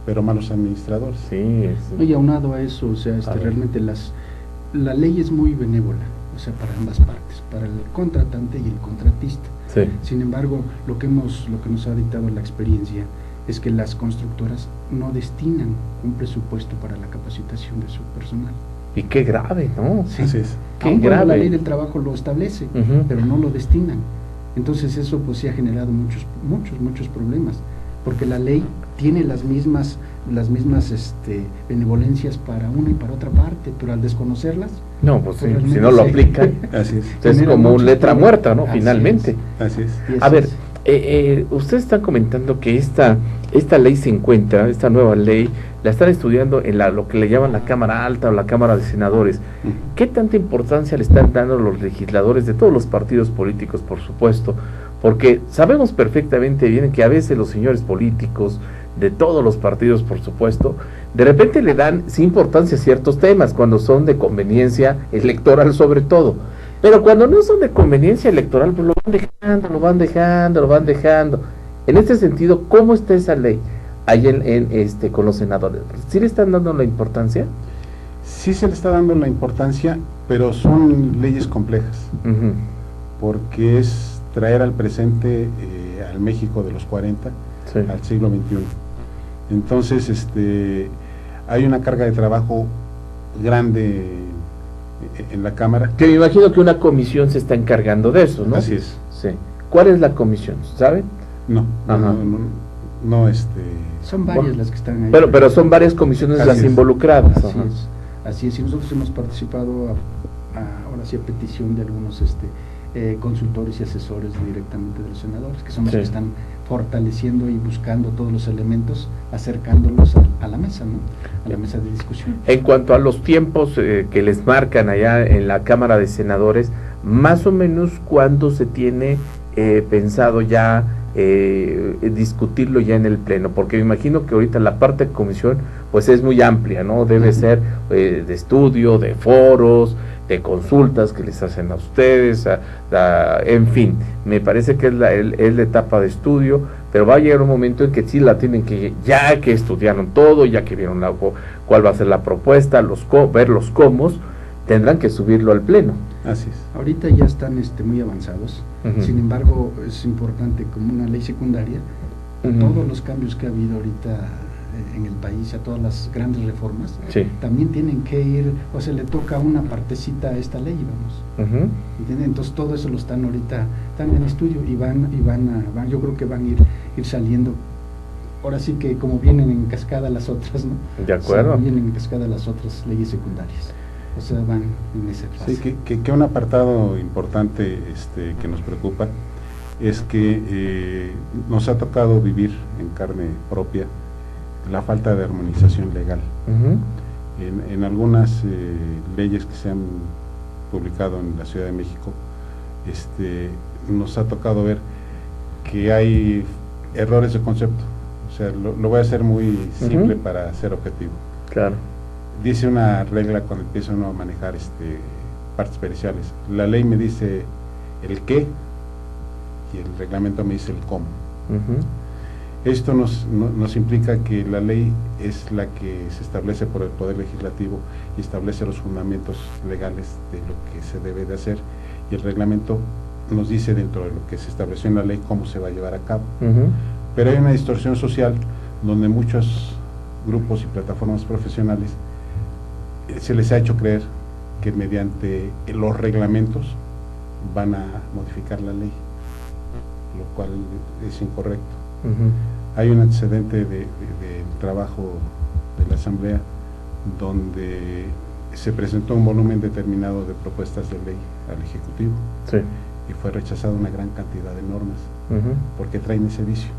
[SPEAKER 2] pero malos administradores.
[SPEAKER 3] Y aunado a eso, o sea, realmente la ley es muy benévola, o sea, para ambas partes, para el contratante y el contratista. Sin embargo, lo que nos ha dictado la experiencia es que las constructoras no destinan un presupuesto para la capacitación de su personal.
[SPEAKER 1] Y qué grave, ¿no?
[SPEAKER 3] Sí, qué grave. La ley del trabajo lo establece, pero no lo destinan. Entonces eso pues sí ha generado muchos problemas, porque la ley tiene las mismas benevolencias para una y para otra parte, pero al desconocerlas,
[SPEAKER 1] no, pues si no lo aplican, es como letra muerta, ¿no? Finalmente.
[SPEAKER 2] Así es.
[SPEAKER 1] A ver, ustedes están comentando que esta ley se encuentra, esta nueva ley, la están estudiando en lo que le llaman la Cámara Alta o la Cámara de Senadores. ¿Qué tanta importancia le están dando los legisladores de todos los partidos políticos, por supuesto? Porque sabemos perfectamente bien que a veces los señores políticos de todos los partidos, por supuesto, de repente le dan sin importancia ciertos temas cuando son de conveniencia electoral sobre todo, pero cuando no son de conveniencia electoral, pues lo van dejando. En este sentido, ¿cómo está esa ley ahí con los senadores? ¿Sí le están dando la importancia?
[SPEAKER 2] Sí se le está dando la importancia, pero son leyes complejas, porque es traer al presente al México de los 40 al siglo XXI. Entonces, hay una carga de trabajo grande en la Cámara.
[SPEAKER 1] Que me imagino que una comisión se está encargando de eso, ¿no?
[SPEAKER 2] Así es.
[SPEAKER 1] Sí. ¿Cuál es la comisión? ¿Saben?
[SPEAKER 2] No,
[SPEAKER 3] son varias las que están ahí.
[SPEAKER 1] Pero son varias comisiones las involucradas.
[SPEAKER 3] Así es, y nosotros hemos participado ahora sí a petición de algunos consultores y asesores directamente de los senadores, que son los que están fortaleciendo y buscando todos los elementos, acercándolos a la mesa, ¿no? A la mesa de discusión.
[SPEAKER 1] En cuanto a los tiempos que les marcan allá en la Cámara de Senadores, más o menos ¿cuándo se tiene pensado ya discutirlo ya en el Pleno? Porque me imagino que ahorita la parte de comisión pues es muy amplia, ¿no? Debe ser de estudio, de foros, de consultas que les hacen a ustedes, en fin, me parece que es la etapa de estudio, pero va a llegar un momento en que sí la tienen que, ya que estudiaron todo, ya que vieron cuál va a ser la propuesta, ver los cómo, tendrán que subirlo al Pleno.
[SPEAKER 2] Así es.
[SPEAKER 3] Ahorita ya están muy avanzados, sin embargo es importante como una ley secundaria, todos los cambios que ha habido ahorita en el país, a todas las grandes reformas, también tienen que ir, o sea, le toca una partecita a esta ley, vamos. Entonces todo eso lo están ahorita, están en estudio y van, yo creo que van a ir saliendo, ahora sí que como vienen en cascada las otras, ¿no?
[SPEAKER 1] De acuerdo.
[SPEAKER 3] Vienen en cascada las otras leyes secundarias, o sea, van en ese fase.
[SPEAKER 2] Sí, que un apartado importante que nos preocupa es que nos ha tocado vivir en carne propia la falta de armonización legal. En algunas leyes que se han publicado en la Ciudad de México, nos ha tocado ver que hay errores de concepto. O sea, lo voy a hacer muy simple para ser objetivo.
[SPEAKER 1] Claro.
[SPEAKER 2] Dice una regla cuando empieza uno a manejar partes periciales. La ley me dice el qué y el reglamento me dice el cómo. Esto nos implica que la ley es la que se establece por el Poder Legislativo y establece los fundamentos legales de lo que se debe de hacer, y el reglamento nos dice dentro de lo que se estableció en la ley cómo se va a llevar a cabo. Pero hay una distorsión social donde muchos grupos y plataformas profesionales se les ha hecho creer que mediante los reglamentos van a modificar la ley, lo cual es incorrecto. Hay un antecedente de trabajo de la Asamblea donde se presentó un volumen determinado de propuestas de ley al Ejecutivo, sí, y fue rechazada una gran cantidad de normas porque traen ese vicio,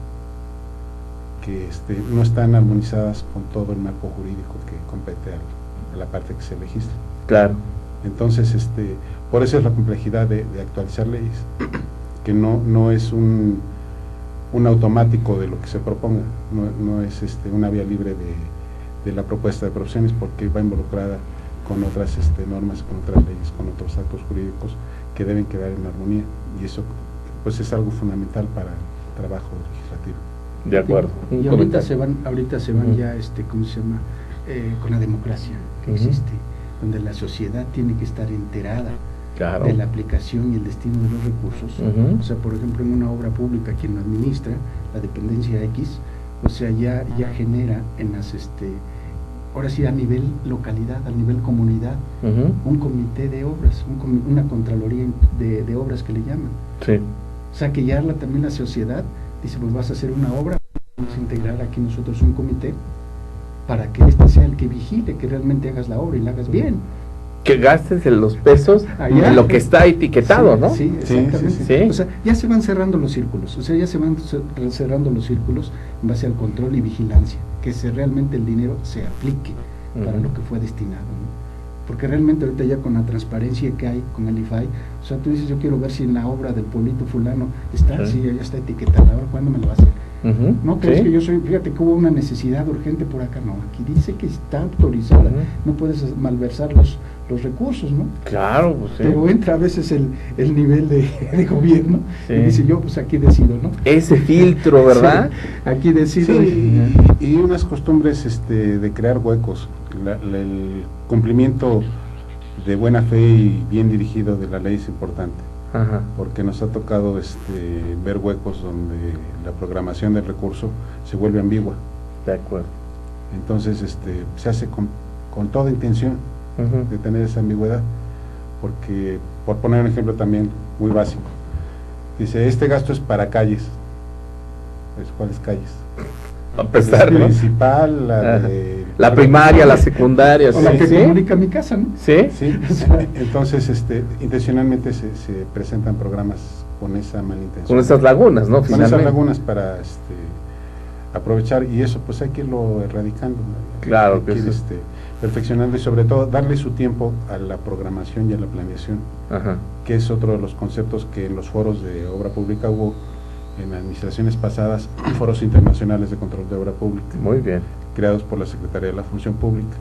[SPEAKER 2] que no están armonizadas con todo el marco jurídico que compete a la parte que se legisla. Claro. Entonces, por eso es la complejidad de actualizar leyes, que no es un automático de lo que se proponga, no es una vía libre de la propuesta de profesiones, porque va involucrada con otras normas, con otras leyes, con otros actos jurídicos que deben quedar en armonía, y eso pues es algo fundamental para el trabajo legislativo.
[SPEAKER 1] De acuerdo.
[SPEAKER 3] Y ahorita se van ya, ¿cómo se llama? Con la democracia que existe, donde la sociedad tiene que estar enterada, claro, de la aplicación y el destino de los recursos. O sea, por ejemplo, en una obra pública, quien lo administra, la dependencia X, o sea, ya genera en las, ahora sí, a nivel localidad, a nivel comunidad, un comité de obras, una contraloría de obras que le llaman. Sí. O sea, que ya también la sociedad dice, pues vas a hacer una obra, vamos a integrar aquí nosotros un comité para que sea el que vigile que realmente hagas la obra y la hagas bien. Que gastes en los pesos en lo que está etiquetado, sí, ¿no? Sí, exactamente. Sí. O sea, ya se van cerrando los círculos, en base al control y vigilancia, que realmente el dinero se aplique para lo que fue destinado, ¿no? Porque realmente ahorita ya con la transparencia que hay con el IFAI, o sea, tú dices, yo quiero ver si en la obra del pueblito fulano está, sí, ya está etiquetada, ahora ¿cuándo me lo va a hacer? No crees que yo fíjate que hubo una necesidad urgente por acá, no, aquí dice que está autorizada, no puedes malversar los recursos, ¿no? Claro, pues sí. Pero entra a veces el nivel de gobierno, sí, y dice, yo pues aquí decido, ¿no? Ese filtro, ¿verdad? Sí, aquí decido.
[SPEAKER 2] Sí, y unas costumbres de crear huecos, el cumplimiento de buena fe y bien dirigido de la ley es importante. Porque nos ha tocado ver huecos donde la programación del recurso se vuelve ambigua. De acuerdo. Entonces se hace con toda intención de tener esa ambigüedad, porque, por poner un ejemplo también muy básico, dice, este gasto es para calles. Pues, ¿cuáles calles? A pesar, ¿no? Principal, la primaria, la secundaria, o la que comunica mi casa, ¿no? Sí, sí. Entonces, intencionalmente se presentan programas con esa mala intención. Con esas lagunas, ¿no? Con esas lagunas para aprovechar, y eso pues hay que irlo erradicando, ¿no? Claro, hay que ir perfeccionando, y sobre todo darle su tiempo a la programación y a la planeación, que es otro de los conceptos que en los foros de obra pública hubo en administraciones pasadas, foros internacionales de control de obra pública. Muy bien. Creados por la Secretaría de la Función Pública,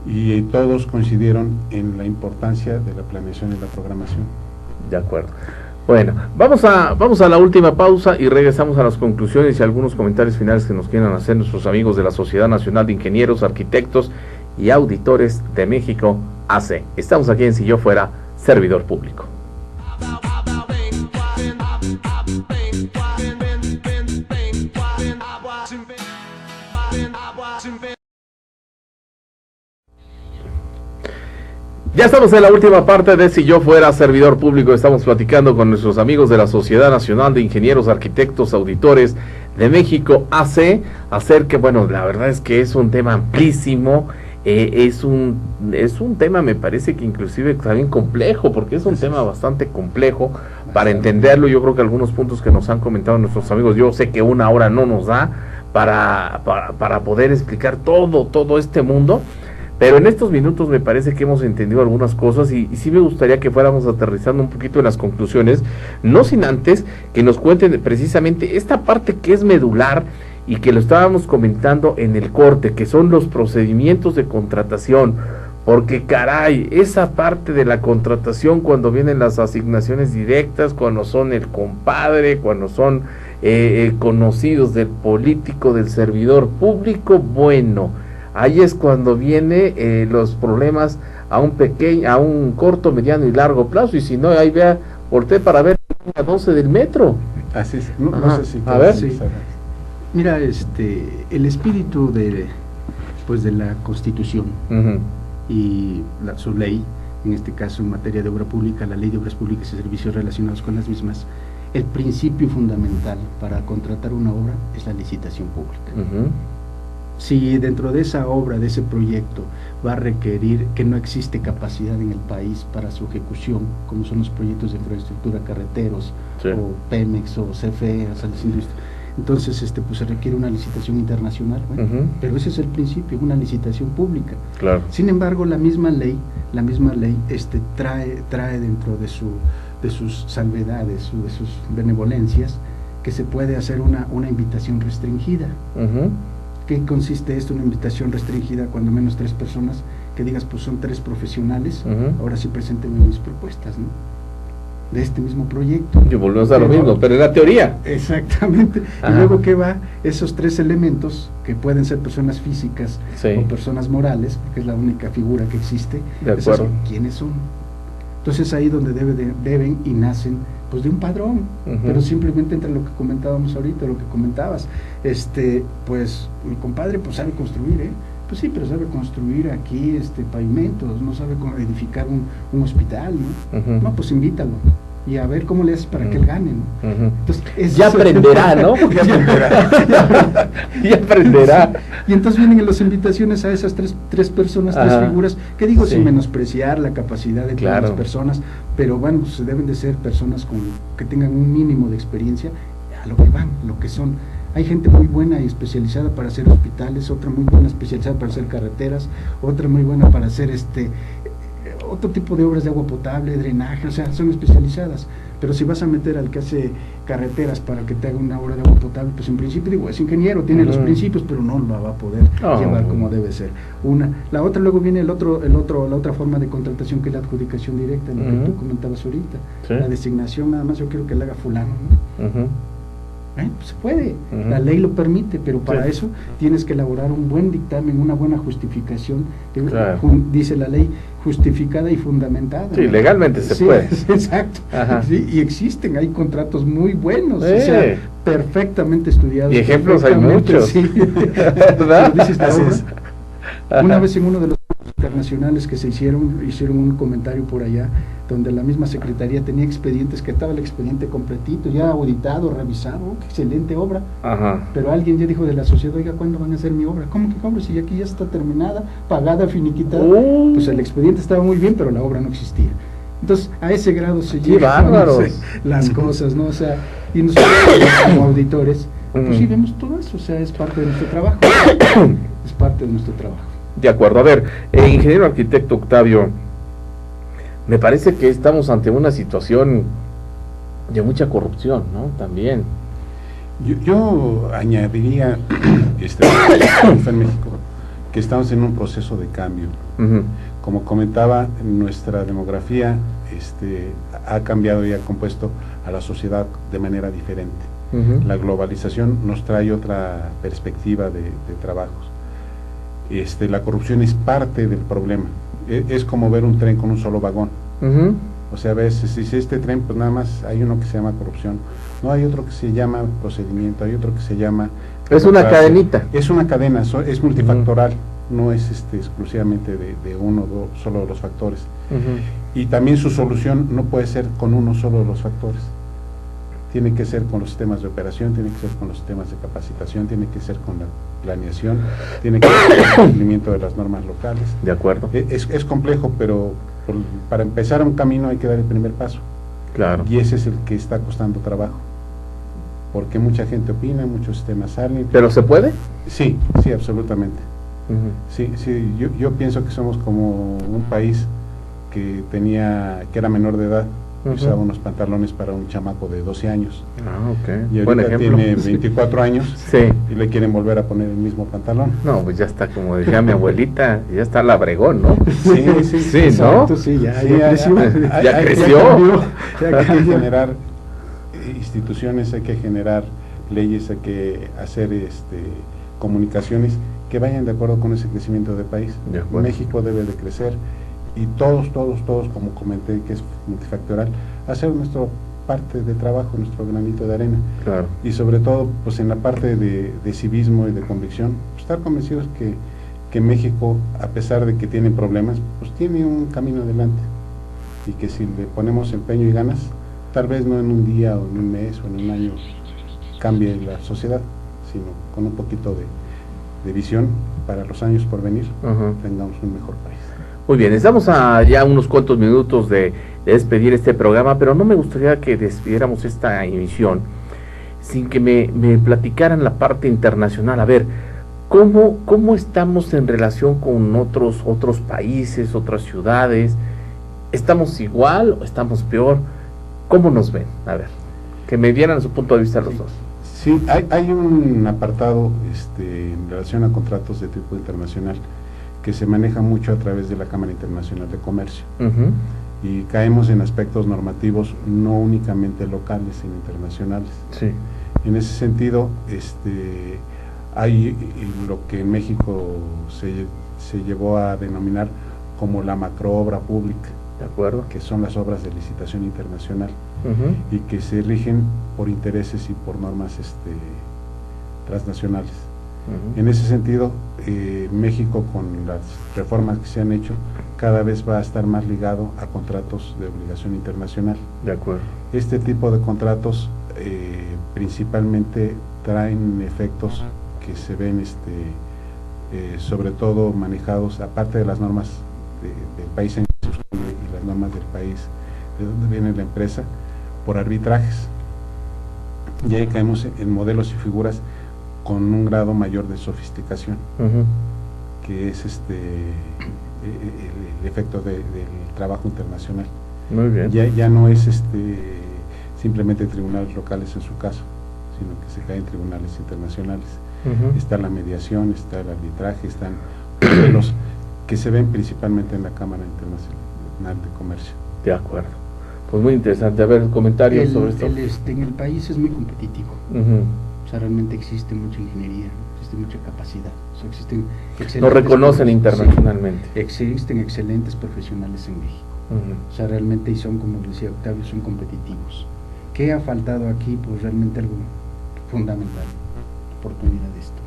[SPEAKER 2] y todos coincidieron en la importancia de la planeación y la programación. De acuerdo. Bueno, vamos a la última pausa y regresamos a las conclusiones y algunos comentarios finales que nos quieran hacer nuestros amigos de la Sociedad Nacional de Ingenieros, Arquitectos y Auditores de México, AC. Estamos aquí en Si Yo Fuera Servidor Público. Ya estamos en la última parte de Si Yo Fuera Servidor Público. Estamos platicando con nuestros amigos de la Sociedad Nacional de Ingenieros, Arquitectos, Auditores de México, AC, acerca, bueno, la verdad es que es un tema amplísimo, es un tema, me parece que inclusive también complejo, porque es un tema bastante complejo para entenderlo. Yo creo que algunos puntos que nos han comentado nuestros amigos, yo sé que una hora no nos da para poder explicar todo este mundo, pero en estos minutos me parece que hemos entendido algunas cosas y sí me gustaría que fuéramos aterrizando un poquito en las conclusiones, no sin antes que nos cuenten precisamente esta parte que es medular y que lo estábamos comentando en el corte, que son los procedimientos de contratación, porque caray, esa parte de la contratación, cuando vienen las asignaciones directas, cuando son el compadre, cuando son
[SPEAKER 1] conocidos del político, del servidor público, bueno, ahí es cuando viene los problemas a un corto, mediano y largo plazo, y si no, ahí vea, volteé para ver la 12 del metro.
[SPEAKER 2] Así es, no sé si...
[SPEAKER 1] A ver.
[SPEAKER 3] Sí. Mira, el espíritu de la Constitución y su ley, en este caso en materia de obra pública, la Ley de Obras Públicas y Servicios relacionados con las mismas, el principio fundamental para contratar una obra es la licitación pública. Si dentro de esa obra, de ese proyecto, va a requerir que no existe capacidad en el país para su ejecución, como son los proyectos de infraestructura, carreteros, o Pemex, o CFE, o Sales Industrias, entonces pues se requiere una licitación internacional, pero ese es el principio, una licitación pública.
[SPEAKER 1] Claro.
[SPEAKER 3] Sin embargo, la misma ley trae dentro de sus salvedades, de sus benevolencias, que se puede hacer una invitación restringida. ¿Qué consiste esto? Una invitación restringida, cuando menos 3 personas, que digas, pues son 3 profesionales, ahora sí preséntenme mis propuestas, ¿no? De este mismo proyecto.
[SPEAKER 1] Y volvemos a lo mismo, pero en la teoría.
[SPEAKER 3] Exactamente. Y luego, ¿qué va? Esos 3 elementos, que pueden ser personas físicas o personas morales, porque es la única figura que existe,
[SPEAKER 1] de acuerdo.
[SPEAKER 3] ¿Quiénes son? Entonces ahí donde deben y nacen pues de un padrón, pero simplemente entre lo que comentábamos ahorita, lo que comentabas, pues mi compadre pues sabe construir, pues sí, pero sabe construir aquí pavimentos, no sabe cómo edificar un hospital, ¿no? No, pues invítalo y a ver cómo le haces para que él gane, ¿no? Entonces,
[SPEAKER 1] ya aprenderá, ¿no? Ya aprenderá.
[SPEAKER 3] Y entonces vienen las invitaciones a esas tres personas, 3 figuras, que digo sin menospreciar la capacidad de todas las personas, pero bueno, pues deben de ser personas que tengan un mínimo de experiencia a lo que van, lo que son. Hay gente muy buena y especializada para hacer hospitales, otra muy buena especializada para hacer carreteras, otra muy buena para hacer otro tipo de obras de agua potable, drenaje, o sea, son especializadas. Pero si vas a meter al que hace carreteras para que te haga una obra de agua potable, pues en principio digo, es ingeniero, tiene los principios, pero no la va a poder llevar como debe ser. La otra, luego viene la otra forma de contratación, que es la adjudicación directa, lo que tú comentabas ahorita. La designación, nada más yo quiero que la haga fulano, ¿no? Pues se puede, la ley lo permite, pero para eso tienes que elaborar un buen dictamen, una buena justificación, dice la ley, justificada y fundamentada.
[SPEAKER 1] Sí, legalmente se puede.
[SPEAKER 3] Exacto. Sí, y existen, hay contratos muy buenos, o sea, perfectamente estudiados.
[SPEAKER 1] Y ejemplos hay muchos.
[SPEAKER 3] Sí.
[SPEAKER 1] ¿Verdad?
[SPEAKER 3] Una vez en uno de los internacionales que se hicieron un comentario por allá, donde la misma secretaría tenía expedientes, que estaba el expediente completito, ya auditado, revisado, qué excelente obra, pero alguien ya dijo de la sociedad, oiga, ¿cuándo van a hacer mi obra? ¿Cómo que obra? Si aquí ya está terminada, pagada, finiquitada. Pues el expediente estaba muy bien, pero la obra no existía. Entonces, a ese grado se llevan las cosas, ¿no? O sea, y nosotros como auditores, pues sí vemos todo eso, o sea, es parte de nuestro trabajo. Es parte de nuestro trabajo.
[SPEAKER 1] De acuerdo. A ver, ingeniero arquitecto Octavio, me parece que estamos ante una situación de mucha corrupción, ¿no? También.
[SPEAKER 2] Yo añadiría, en México, que estamos en un proceso de cambio. Como comentaba, nuestra demografía ha cambiado y ha compuesto a la sociedad de manera diferente. La globalización nos trae otra perspectiva de trabajos. La corrupción es parte del problema. Es como ver un tren con un solo vagón. O sea, a veces si este tren, pues nada más hay uno que se llama corrupción, no hay otro que se llama procedimiento, hay otro que se llama...
[SPEAKER 1] Es una cadenita.
[SPEAKER 2] Es una cadena, es multifactoral, no es exclusivamente de uno o solo de los factores. Y también su solución no puede ser con uno solo de los factores. Tiene que ser con los sistemas de operación, tiene que ser con los sistemas de capacitación, tiene que ser con la planeación, tiene que ser con el cumplimiento de las normas locales.
[SPEAKER 1] De acuerdo.
[SPEAKER 2] Es complejo, pero para empezar un camino hay que dar el primer paso.
[SPEAKER 1] Claro.
[SPEAKER 2] Y ese es el que está costando trabajo. Porque mucha gente opina, muchos sistemas salen.
[SPEAKER 1] ¿Pero se puede?
[SPEAKER 2] Sí, absolutamente. Sí, yo pienso que somos como un país que era menor de edad, usaba unos pantalones para un chamaco de 12 años. Y ahorita tiene 24 años y le quieren volver a poner el mismo pantalón.
[SPEAKER 1] No, pues ya está, como decía mi abuelita, ya está labregón, ¿no?
[SPEAKER 2] Sí,
[SPEAKER 3] exacto, ¿no? Sí, ya creció.
[SPEAKER 1] Ya creció.
[SPEAKER 2] Hay que generar instituciones, hay que generar leyes, hay que hacer comunicaciones que vayan de acuerdo con ese crecimiento de país. México debe de crecer y todos, como comenté, que es multifactorial, hacer nuestra parte de trabajo, nuestro granito de arena.
[SPEAKER 1] Claro. Y
[SPEAKER 2] sobre todo, pues en la parte de civismo y de convicción, pues, estar convencidos que México, a pesar de que tiene problemas, pues tiene un camino adelante, y que si le ponemos empeño y ganas, tal vez no en un día o en un mes o en un año cambie la sociedad, sino con un poquito de visión para los años por venir, tengamos un mejor país.
[SPEAKER 1] Muy bien, estamos a ya unos cuantos minutos de despedir este programa, pero no me gustaría que despidiéramos esta emisión sin que me platicaran la parte internacional. A ver, ¿cómo estamos en relación con otros países, otras ciudades? ¿Estamos igual o estamos peor? ¿Cómo nos ven? A ver, que me dieran su punto de vista los dos.
[SPEAKER 2] Sí, hay un apartado en relación a contratos de tipo internacional que se maneja mucho a través de la Cámara Internacional de Comercio. Y caemos en aspectos normativos no únicamente locales, sino internacionales.
[SPEAKER 1] Sí.
[SPEAKER 2] En ese sentido, hay lo que en México se llevó a denominar como la macroobra pública.
[SPEAKER 1] De acuerdo.
[SPEAKER 2] Que son las obras de licitación internacional, y que se rigen por intereses y por normas transnacionales. En ese sentido, México, con las reformas que se han hecho, cada vez va a estar más ligado a contratos de obligación internacional.
[SPEAKER 1] De acuerdo.
[SPEAKER 2] Este tipo de contratos principalmente traen efectos que se ven sobre todo manejados, aparte de las normas del país en que se suscribe y las normas del país de donde viene la empresa, por arbitrajes. Y ahí caemos en modelos y figuras con un grado mayor de sofisticación, que es el efecto del trabajo internacional.
[SPEAKER 1] Muy bien.
[SPEAKER 2] Ya no es simplemente tribunales locales en su caso, sino que se cae en tribunales internacionales. Está la mediación, está el arbitraje, están modelos que se ven principalmente en la Cámara Internacional de Comercio.
[SPEAKER 1] De acuerdo. Pues muy interesante. A ver, comentarios sobre esto.
[SPEAKER 3] En el país es muy competitivo. O sea, realmente existe mucha ingeniería, existe mucha capacidad. O sea, existen
[SPEAKER 1] lo reconocen internacionalmente.
[SPEAKER 3] Sí, existen excelentes profesionales en México. O sea, realmente, y son, como decía Octavio, son competitivos. ¿Qué ha faltado aquí? Pues realmente algo fundamental, oportunidad de esto,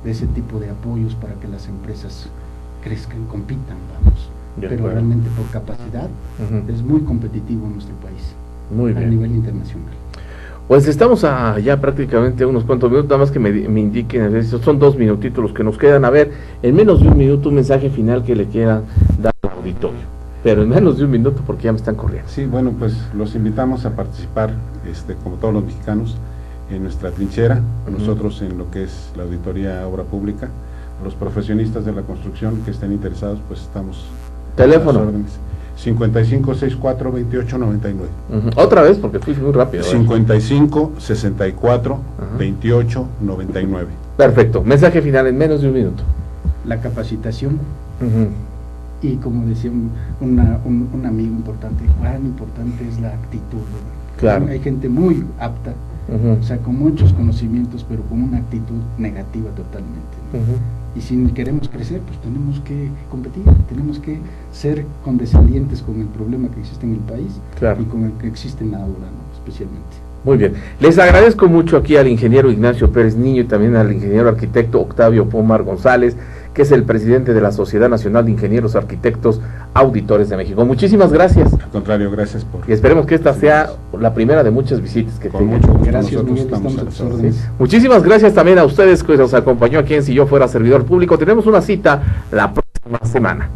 [SPEAKER 3] de ese tipo de apoyos para que las empresas crezcan, compitan, vamos. Pero realmente por capacidad es muy competitivo nuestro país,
[SPEAKER 1] muy bien,
[SPEAKER 3] a nivel internacional.
[SPEAKER 1] Pues estamos ya prácticamente unos cuantos minutos, nada más que me indiquen, son 2 minutitos los que nos quedan. A ver, en menos de un minuto, un mensaje final que le quieran dar al auditorio, pero en menos de un minuto porque ya me están corriendo.
[SPEAKER 2] Sí, bueno, pues los invitamos a participar, como todos los mexicanos, en nuestra trinchera, nosotros en lo que es la auditoría obra pública, los profesionistas de la construcción que estén interesados, pues estamos...
[SPEAKER 1] Teléfono.
[SPEAKER 2] 55-64-28-99.
[SPEAKER 1] Otra vez, porque fui muy rápido.
[SPEAKER 2] 55-64-28-99.
[SPEAKER 1] Perfecto. Mensaje final en menos de un minuto.
[SPEAKER 3] La capacitación. Y como decía un amigo importante, cuán importante es la actitud.
[SPEAKER 1] Claro.
[SPEAKER 3] Hay gente muy apta, o sea, con muchos conocimientos, pero con una actitud negativa totalmente. Y si queremos crecer, pues tenemos que competir, tenemos que ser condescendientes con el problema que existe en el país, y con el que existe en la obra, ¿no? Especialmente.
[SPEAKER 1] Muy bien, les agradezco mucho aquí al ingeniero Ignacio Pérez Niño y también al ingeniero arquitecto Octavio Pomar González, que es el presidente de la Sociedad Nacional de Ingenieros Arquitectos Auditores de México. Muchísimas gracias.
[SPEAKER 2] Al contrario, gracias por...
[SPEAKER 1] Y esperemos que esta sea la primera de muchas visitas que tengan.
[SPEAKER 3] Gracias, Miguel, estamos a tus órdenes.
[SPEAKER 1] ¿Sí? Muchísimas gracias también a ustedes que nos acompañó aquí en Si Yo Fuera Servidor Público. Tenemos una cita la próxima semana.